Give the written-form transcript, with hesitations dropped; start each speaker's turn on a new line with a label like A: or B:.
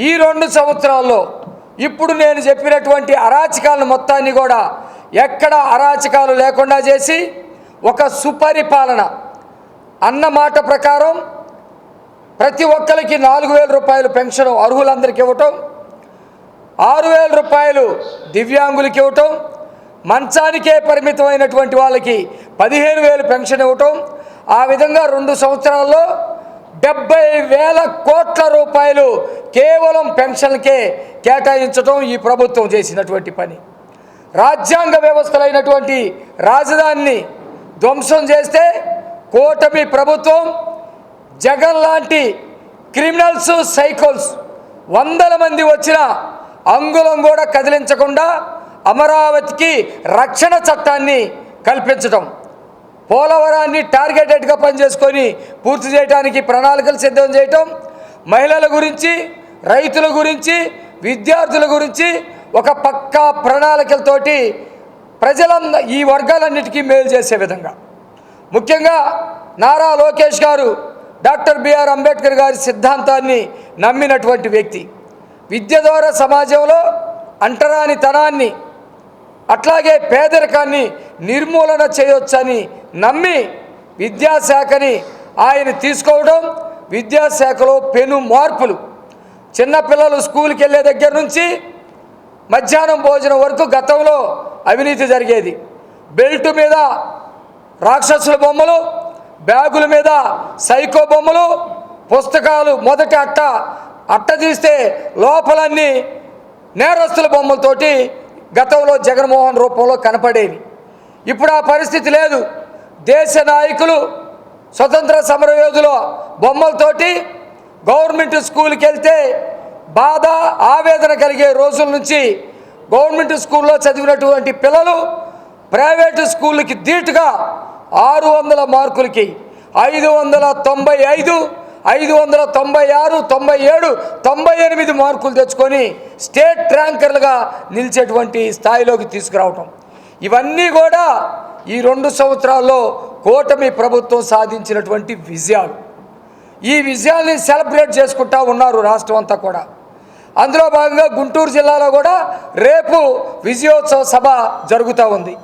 A: ఈ 2 సంవత్సరాల్లో ఇప్పుడు నేను చెప్పినటువంటి అరాచకాలను మొత్తాన్ని కూడా ఎక్కడ అరాచకాలు లేకుండా చేసి ఒక సుపరిపాలన అన్న మాట ప్రకారం ప్రతి ఒక్కరికి 4,000 రూపాయలు పెన్షన్ అర్హులందరికీ ఇవ్వటం, 6,000 రూపాయలు దివ్యాంగులకి ఇవ్వటం, మంచానికే పరిమితమైనటువంటి వాళ్ళకి 15,000 పెన్షన్ ఇవ్వటం, ఆ విధంగా 2 సంవత్సరాల్లో 70,000 కోట్ల రూపాయలు కేవలం పెన్షన్కే కేటాయించడం ఈ ప్రభుత్వం చేసినటువంటి పని. రాజ్యాంగ వ్యవస్థలైనటువంటి రాజధానిని ధ్వంసం చేస్తే కూటమి ప్రభుత్వం జగన్ లాంటి క్రిమినల్స్, సైకోల్స్ 100 మంది వచ్చిన అంగుళం కూడా కదిలించకుండా అమరావతికి రక్షణ చట్టాన్ని కల్పించడం, పోలవరాన్ని టార్గెటెడ్గా పనిచేసుకొని పూర్తి చేయడానికి ప్రణాళికలు సిద్ధం చేయటం, మహిళల గురించి, రైతుల గురించి, విద్యార్థుల గురించి ఒక పక్కా ప్రణాళికలతోటి ఈ వర్గాలన్నిటికీ మేలు చేసే విధంగా, ముఖ్యంగా నారా లోకేష్ గారు డాక్టర్ బిఆర్ అంబేద్కర్ గారి సిద్ధాంతాన్ని నమ్మినటువంటి వ్యక్తి. విద్య ద్వారా సమాజంలో అంటరానితనాన్ని అట్లాగే పేదరికాన్ని నిర్మూలన చేయొచ్చని నమ్మి విద్యాశాఖని ఆయన తీసుకోవడం, విద్యాశాఖలో పెను మార్పులు, చిన్నపిల్లలు స్కూల్కి వెళ్ళే దగ్గర నుంచి మధ్యాహ్నం భోజనం వరకు గతంలో అవినీతి జరిగేది. బెల్ట్ మీద రాక్షసుల బొమ్మలు, బ్యాగుల మీద సైకో బొమ్మలు, పుస్తకాలు మొదటి అట్ట తీస్తే లోపలన్నీ నేరస్తుల బొమ్మలతోటి గతంలో జగన్మోహన్ రూపంలో కనపడేవి. ఇప్పుడు ఆ పరిస్థితి లేదు. దేశ నాయకులు, స్వతంత్ర సమరయోధుల బొమ్మలతోటి గవర్నమెంట్ స్కూల్కి వెళ్తే బాధ, ఆవేదన కలిగే రోజుల నుంచి గవర్నమెంట్ స్కూల్లో చదివినటువంటి పిల్లలు ప్రైవేటు స్కూళ్ళకి ధీటుగా 600 మార్కులకి 595, 596, 97, 98 మార్కులు తెచ్చుకొని స్టేట్ ర్యాంకర్లుగా నిలిచేటువంటి స్థాయిలోకి తీసుకురావటం, ఇవన్నీ కూడా ఈ 2 సంవత్సరాల్లో కూటమి ప్రభుత్వం సాధించినటువంటి విజయాలు. ఈ విజయాల్ని సెలబ్రేట్ చేసుకుంటా ఉన్నారు రాష్ట్రం అంతా కూడా. అందులో భాగంగా గుంటూరు జిల్లాలో కూడా రేపు విజయోత్సవ సభ జరుగుతూ ఉంది.